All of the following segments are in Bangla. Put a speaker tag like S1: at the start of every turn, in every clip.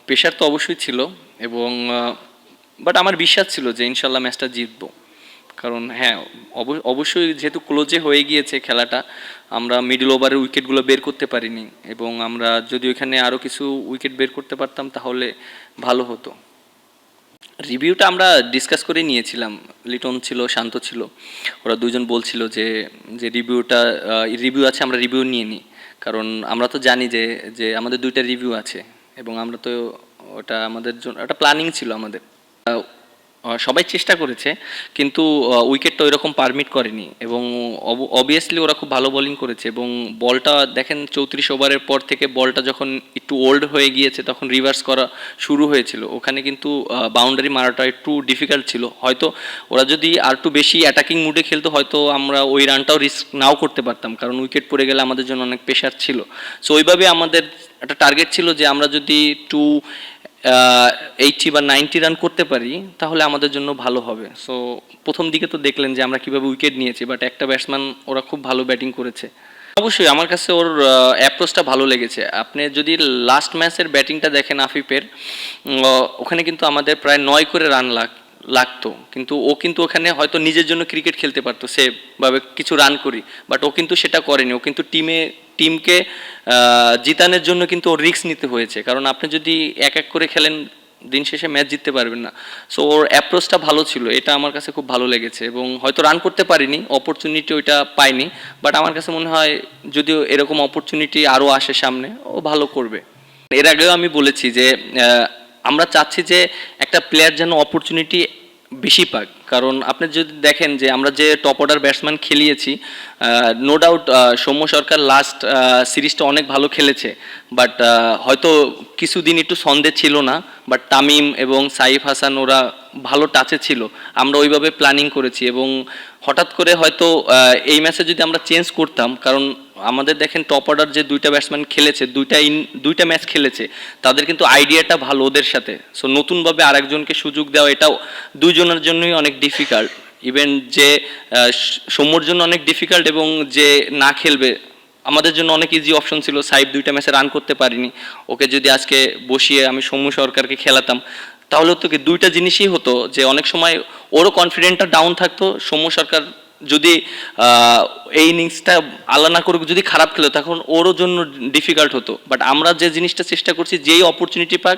S1: প্রেশার তো অবশ্যই ছিল এবং বাট আমার বিশ্বাস ছিল যে ইনশাল্লাহ ম্যাচটা জিতবো। কারণ হ্যাঁ, অবশ্যই যেহেতু ক্লোজে হয়ে গিয়েছে খেলাটা, আমরা মিডল ওভারের উইকেটগুলো বের করতে পারিনি এবং আমরা যদি ওইখানে আরও কিছু উইকেট বের করতে পারতাম তাহলে ভালো হতো। রিভিউটা আমরা ডিসকাস করে নিয়েছিলাম, লিটন ছিল, শান্ত ছিল, ওরা দুজন বলছিল যে যে রিভিউ আছে, আমরা রিভিউ নিয়ে নিই। কারণ আমরা তো জানি যে যে আমাদের দুইটা রিভিউ আছে এবং আমরা তো ওটা আমাদের জন্য একটা প্ল্যানিং ছিল আমাদের। সবাই চেষ্টা করেছে কিন্তু উইকেট তো এরকম পারমিট করেনি এবং অবভিয়াসলি ওরা খুব ভালো বোলিং করেছে এবং বলটা দেখেন 34 ওভারের পর থেকে বলটা যখন একটু ওল্ড হয়ে গিয়েছে তখন রিভার্স করা শুরু হয়েছিল। ওখানে কিন্তু বাউন্ডারি মারাটা একটু ডিফিকাল্ট ছিল। হয়তো ওরা যদি আর একটু বেশি অ্যাটাকিং মুডে খেলতো হয়তো আমরা ওই রানটাও রিস্ক নাও করতে পারতাম, কারণ উইকেট পড়ে গেলে আমাদের জন্য অনেক প্রেশার ছিল। সো ওইভাবে আমাদের একটা টার্গেট ছিল যে আমরা যদি 80 বা 90 রান করতে পারি তাহলে আমাদের জন্য ভালো হবে। সো প্রথম দিকে তো দেখলেন যে আমরা কীভাবে উইকেট নিয়েছি, বাট একটা ব্যাটসম্যান ওরা খুব ভালো ব্যাটিং করেছে। অবশ্যই আমার কাছে ওর অ্যাপ্রোচটা ভালো লেগেছে। আপনি যদি লাস্ট ম্যাচের ব্যাটিংটা দেখেন আফিফের, ওখানে কিন্তু আমাদের প্রায় 9 করে রান লাগতো, কিন্তু ও কিন্তু ওখানে হয়তো নিজের জন্য ক্রিকেট খেলতে পারতো সেভাবে কিছু রান করি, বাট ও কিন্তু সেটা করেনি। ও কিন্তু টিমকে জিতানোর জন্য কিন্তু ওর রিস্ক নিতে হয়েছে, কারণ আপনি যদি এক এক করে খেলেন দিন শেষে ম্যাচ জিততে পারবেন না। সো ওর অ্যাপ্রোচটা ভালো ছিল, এটা আমার কাছে খুব ভালো লেগেছে এবং হয়তো রান করতে পারিনি, অপরচুনিটি ওইটা পাইনি, বাট আমার কাছে মনে হয় যদিও এরকম অপরচুনিটি আরও আসে সামনে, ও ভালো করবে। এর আগেও আমি বলেছি যে আমরা চাচ্ছি যে একটা প্লেয়ার যেন অপরচুনিটি বেশি পাক, কারণ আপনি যদি দেখেন যে আমরা যে টপ অর্ডার ব্যাটসম্যান খেলিয়েছি, no doubt Soumya Sarkar last সিরিজটা অনেক ভালো খেলেছে, বাট হয়তো কিছুদিন একটু সন্দেহ ছিল না, বাট তামিম এবং সাইফ হাসান ওরা ভালো টাচে ছিল। আমরা ওইভাবে প্ল্যানিং করেছি এবং হঠাৎ করে হয়তো এই ম্যাচে যদি আমরা চেঞ্জ করতাম, কারণ আমাদের দেখেন টপ অর্ডার যে দুইটা ব্যাটসম্যান খেলেছে, দুইটা ম্যাচ খেলেছে, তাদের কিন্তু আইডিয়াটা ভালো ওদের সাথে। সো নতুনভাবে আরেকজনকে সুযোগ দেওয়া এটাও দুইজনের জন্যই অনেক ডিফিকাল্ট। ইভেন যে সৌম্যর জন্য অনেক ডিফিকাল্ট এবং যে না খেলবে আমাদের জন্য অনেক ইজি অপশন ছিল। সাইব দুইটা ম্যাচে রান করতে পারিনি, ওকে যদি আজকে বসিয়ে আমি সৌম্য সরকারকে খেলাতাম তাহলে তো কি দুইটা জিনিসই হতো, যে অনেক সময় ওরও কনফিডেন্টটা ডাউন থাকতো, সৌম্য সরকার যদি এই ইনিংসটা আল্লাহ না করুক যদি খারাপ খেলো তখন ওরও জন্য ডিফিকাল্ট হতো। বাট আমরা যে জিনিসটা চেষ্টা করছি, যেই অপরচুনিটি পাক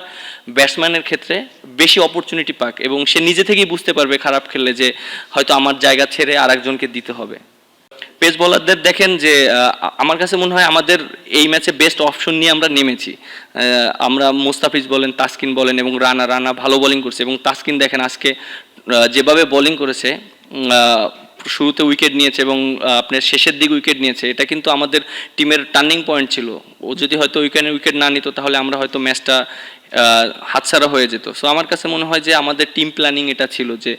S1: ব্যাটসম্যানের ক্ষেত্রে বেশি অপরচুনিটি পাক এবং সে নিজে থেকেই বুঝতে পারবে খারাপ খেললে যে হয়তো আমার জায়গা ছেড়ে আরেকজনকে দিতে হবে। পেস বোলারদের দেখেন যে আমার কাছে মনে হয় আমাদের এই ম্যাচে বেস্ট অপশন নিয়ে আমরা নেমেছি। আমরা মোস্তাফিজ বলেন, তাসকিন বলেন এবং রানা ভালো বোলিং করছে এবং তাসকিন দেখেন আজকে যেভাবে বোলিং করেছে, শুরুতে উইকেট নিয়েছে এবং আপনার শেষের দিকে উইকেট নিয়েছে, এটা কিন্তু আমাদের টিমের টার্নিং পয়েন্ট ছিল। ও যদি হয়তো উইকেট না নিত তাহলে আমরা হয়তো ম্যাচটা হাতছাড়া হয়ে যেত। সো আমার কাছে মনে হয় যে আমাদের টিম প্ল্যানিং এটা ছিল যে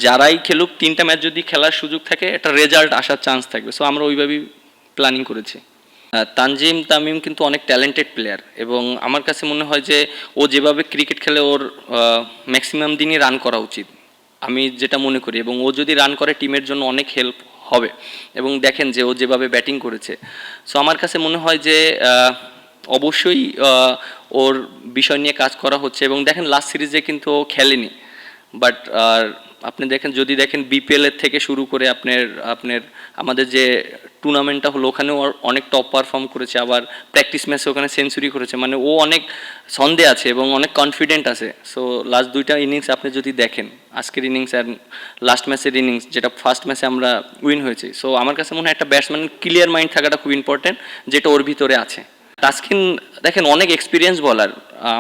S1: যারাই খেলুক 3টা ম্যাচ যদি খেলার সুযোগ থাকে একটা রেজাল্ট আসার চান্স থাকবে। সো আমরা ওইভাবেই প্ল্যানিং করেছি। তামিম কিন্তু অনেক ট্যালেন্টেড প্লেয়ার এবং আমার কাছে মনে হয় যে ও যেভাবে ক্রিকেট খেলে ওর ম্যাক্সিমাম দিনই রান করা উচিত, আমি যেটা মনে করি, এবং ও যদি রান করে টিমের জন্য অনেক হেল্প হবে। এবং দেখেন যে ও যেভাবে ব্যাটিং করেছে, সো আমার কাছে মনে হয় যে অবশ্যই ওর বিষয় নিয়ে কাজ করা হচ্ছে। এবং দেখেন লাস্ট সিরিজে কিন্তু ও খেলেনি, বাট আপনি যদি দেখেন বিপিএলের থেকে শুরু করে আপনার আমাদের যে টুর্নামেন্টটা হলো ওখানেও অনেক টপ পারফর্ম করেছে, আবার প্র্যাকটিস ম্যাচে ওখানে সেঞ্চুরি করেছে, মানে ও অনেক সন্দেহ আছে এবং অনেক কনফিডেন্ট আছে। সো লাস্ট দুইটা ইনিংস আপনি যদি দেখেন, আজকের ইনিংস আর লাস্ট ম্যাচের ইনিংস, যেটা ফার্স্ট ম্যাচে আমরা উইন হয়েছি, সো আমার কাছে মনে হয় একটা ব্যাটসম্যানের ক্লিয়ার মাইন্ড থাকাটা খুব ইম্পর্টেন্ট, যেটা ওর ভিতরে আছে। তাসকিন দেখেন অনেক এক্সপিরিয়েন্স বলার,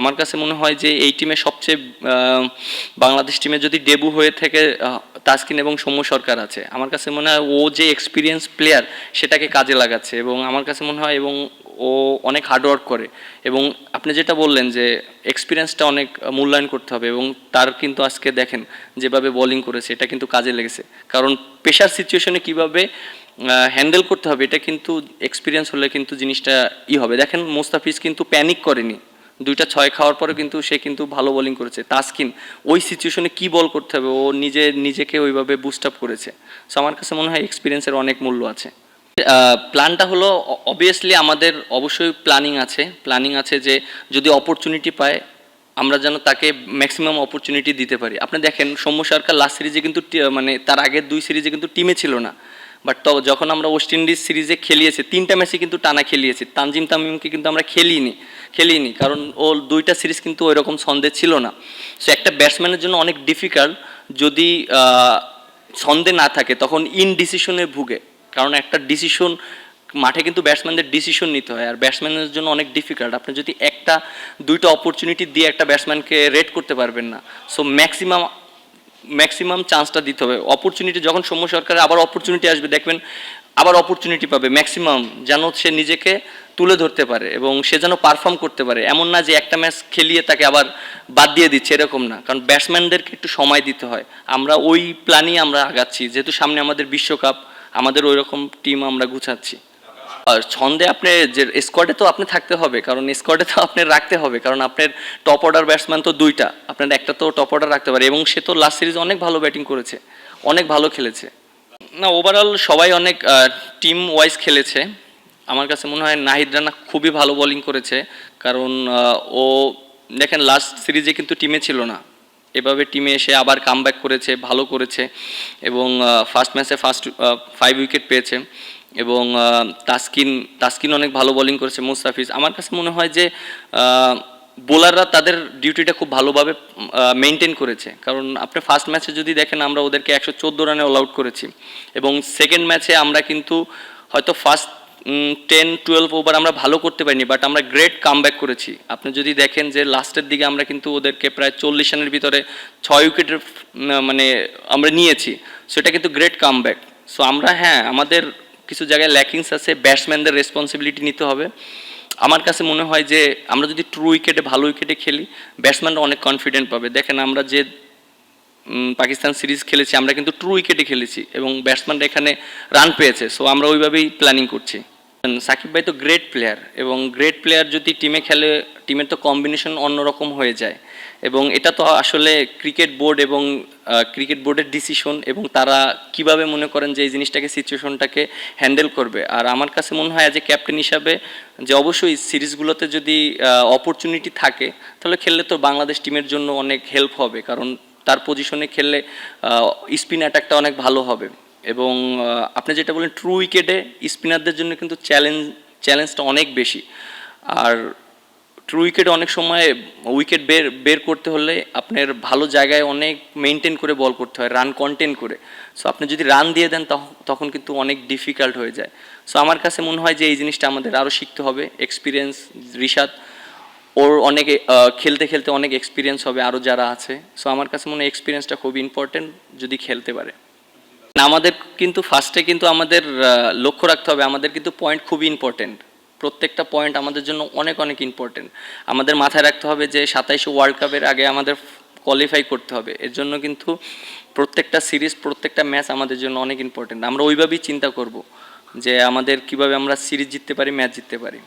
S1: আমার কাছে মনে হয় যে এই টিমে সবচেয়ে বাংলাদেশ টিমে যদি ডেবু হয়ে থেকে তাসকিন এবং সৌম্য সরকার আছে। আমার কাছে মনে হয় ও যে এক্সপিরিয়েন্স প্লেয়ার সেটাকে কাজে লাগাচ্ছে এবং আমার কাছে মনে হয় এবং ও অনেক হার্ডওয়ার্ক করে। এবং আপনি যেটা বললেন যে এক্সপিরিয়েন্সটা অনেক মূল্যায়ন করতে হবে এবং তার কিন্তু আজকে দেখেন যেভাবে বোলিং করেছে এটা কিন্তু কাজে লেগেছে, কারণ প্রেশার সিচুয়েশনে কীভাবে হ্যান্ডেল করতে হবে এটা কিন্তু এক্সপিরিয়েন্স হলে কিন্তু জিনিসটা হবে। দেখেন মোস্তাফিজ কিন্তু প্যানিক করেনি, 2টা 6 খাওয়ার পরে কিন্তু সে কিন্তু ভালো বোলিং করেছে। তাসকিন ওই সিচুয়েশনে কী বল করতে হবে ও নিজেকে ওইভাবে বুস্ট আপ করেছে। সো আমার কাছে মনে হয় এক্সপিরিয়েন্সের অনেক মূল্য আছে। প্ল্যানটা হলো অবভিয়াসলি আমাদের অবশ্যই প্ল্যানিং আছে যে যদি অপরচুনিটি পায় আমরা যেন তাকে ম্যাক্সিমাম অপরচুনিটি দিতে পারি। আপনি দেখেন সৌম্য সরকার লাস্ট সিরিজে কিন্তু মানে তার আগের 2 সিরিজে কিন্তু টিমে ছিল না, বাট যখন আমরা ওয়েস্ট ইন্ডিজ সিরিজে খেলিয়েছি 3টা ম্যাচে কিন্তু টানা খেলিয়েছি, তানজিম তামিমকে কিন্তু আমরা খেলিনি কারণ ও 2টা সিরিজ কিন্তু ওই রকম ছন্দে ছিল না। সো একটা ব্যাটসম্যানের জন্য অনেক ডিফিকাল্ট যদি ছন্দে না থাকে, তখন ইনডিসিশনে ভুগে, কারণ একটা ডিসিশন মাঠে কিন্তু ব্যাটসম্যানদের ডিসিশন নিতে হয়, আর ব্যাটসম্যানের জন্য অনেক ডিফিকাল্ট। আপনি যদি 1-2টা অপরচুনিটি দিয়ে একটা ব্যাটসম্যানকে রেট করতে পারবেন না। সো ম্যাক্সিমাম চান্সটা দিতে হবে। অপরচুনিটি যখন সৌম্য সরকারের আবার অপরচুনিটি আসবে, দেখবেন আবার অপরচুনিটি পাবে ম্যাক্সিমাম, যেন সে নিজেকে তুলে ধরতে পারে এবং সে যেন পারফর্ম করতে পারে। এমন না যে একটা ম্যাচ খেলিয়ে তাকে আবার বাদ দিয়ে দিচ্ছে, এরকম না, কারণ ব্যাটসম্যানদেরকে একটু সময় দিতে হয়। আমরা ওই প্ল্যানই আমরা আগাচ্ছি, যেহেতু সামনে আমাদের বিশ্বকাপ, আমাদের ওই রকম টিম আমরা গুছাচ্ছি। আর ছন্দে আপনি যে স্কোয়াডে তো আপনি থাকতে হবে, কারণ স্কোয়াডে তো আপনি রাখতে হবে, কারণ আপনার টপ অর্ডার ব্যাটসম্যান তো 2টা, আপনার একটা তো টপ অর্ডার রাখতে পারে, এবং সে তো লাস্ট সিরিজ অনেক ভালো ব্যাটিং করেছে, অনেক ভালো খেলেছে। না, ওভারঅল সবাই অনেক টিম ওয়াইজ খেলেছে। আমার কাছে মনে হয় নাহিদ রানা খুবই ভালো বোলিং করেছে, কারণ ও দেখেন লাস্ট সিরিজে কিন্তু টিমে ছিল না, এভাবে টিমে এসে আবার কামব্যাক করেছে, ভালো করেছে, এবং ফার্স্ট ম্যাচে 5 উইকেট পেয়েছে, এবং তাসকিন অনেক ভালো বোলিং করেছে, মুস্তাফিজ। আমার কাছে মনে হয় যে বোলাররা তাদের ডিউটিটা খুব ভালোভাবে মেনটেন করেছে, কারণ আপনি ফার্স্ট ম্যাচে যদি দেখেন আমরা ওদেরকে 114 রানে অল আউট করেছি, এবং সেকেন্ড ম্যাচে আমরা কিন্তু হয়তো ফার্স্ট 10-12 ওভার আমরা ভালো করতে পারিনি, বাট আমরা গ্রেট কামব্যাক করেছি। আপনি যদি দেখেন যে লাস্টের দিকে আমরা কিন্তু ওদেরকে প্রায় 40 রানের ভিতরে 6 উইকেটের মানে আমরা নিয়েছি, সেটা কিন্তু গ্রেট কামব্যাক। সো আমরা, হ্যাঁ, আমাদের কিছু জায়গায় ল্যাকিংস আছে, ব্যাটসম্যানদের রেসপন্সিবিলিটি নিতে হবে। আমার কাছে মনে হয় যে আমরা যদি ট্রু উইকেটে ভালো উইকেটে খেলি, ব্যাটসম্যানরা অনেক কনফিডেন্ট পাবে। দেখেন আমরা যে পাকিস্তান সিরিজ খেলেছি, আমরা কিন্তু ট্রু উইকেটে খেলেছি এবং ব্যাটসম্যানরা এখানে রান পেয়েছে। সো আমরা ওইভাবেই প্ল্যানিং করছি। সাকিব ভাই তো গ্রেট প্লেয়ার, এবং গ্রেট প্লেয়ার যদি টিমে খেলে, টিমের তো কম্বিনেশন অন্যরকম হয়ে যায়, এবং এটা তো আসলে ক্রিকেট বোর্ড এবং ক্রিকেট বোর্ডের ডিসিশন, এবং তারা কিভাবে মনে করেন যে এই জিনিসটাকে, সিচুয়েশনটাকে হ্যান্ডেল করবে। আর আমার কাছে মনে হয় অ্যাজ এ ক্যাপ্টেন হিসাবে যে অবশ্যই সিরিজগুলোতে যদি অপরচুনিটি থাকে, তাহলে খেললে তো বাংলাদেশ টিমের জন্য অনেক হেল্প হবে, কারণ তার পজিশনে খেললে স্পিন অ্যাটাকটা অনেক ভালো হবে। এবং আপনি যেটা বলেন ট্রু উইকেটে স্পিনারদের জন্য কিন্তু চ্যালেঞ্জটা অনেক বেশি। আর ট্রু উইকেটে অনেক সময় উইকেট বের করতে হলে আপনার ভালো জায়গায় অনেক মেনটেন করে বল করতে হয়, রান কন্টেন করে। সো আপনি যদি রান দিয়ে দেন তখন কিন্তু অনেক ডিফিকাল্ট হয়ে যায়। সো আমার কাছে মনে হয় যে এই জিনিসটা আমাদের আরও শিখতে হবে। এক্সপিরিয়েন্স রিশাদ, ওর অনেক খেলতে খেলতে অনেক এক্সপিরিয়েন্স হবে আরও যারা আছে। সো আমার কাছে মনে হয় এক্সপিরিয়েন্সটা খুব ইম্পর্টেন্ট যদি খেলতে পারে। আমাদের কিন্তু ফার্স্টে কিন্তু আমাদের লক্ষ্য রাখতে হবে, আমাদের কিন্তু পয়েন্ট খুবই ইম্পর্টেন্ট। প্রত্যেকটা পয়েন্ট আমাদের জন্য অনেক অনেক ইম্পর্টেন্ট। আমাদের মাথায় রাখতে হবে যে 27 ওয়ার্ল্ড কাপের আগে আমাদের কোয়ালিফাই করতে হবে। এর জন্য কিন্তু প্রত্যেকটা সিরিজ, প্রত্যেকটা ম্যাচ আমাদের জন্য অনেক ইম্পর্টেন্ট। আমরা ওইভাবেই চিন্তা করব যে আমাদের কিভাবে আমরা সিরিজ জিততে পারি, ম্যাচ জিততে পারি।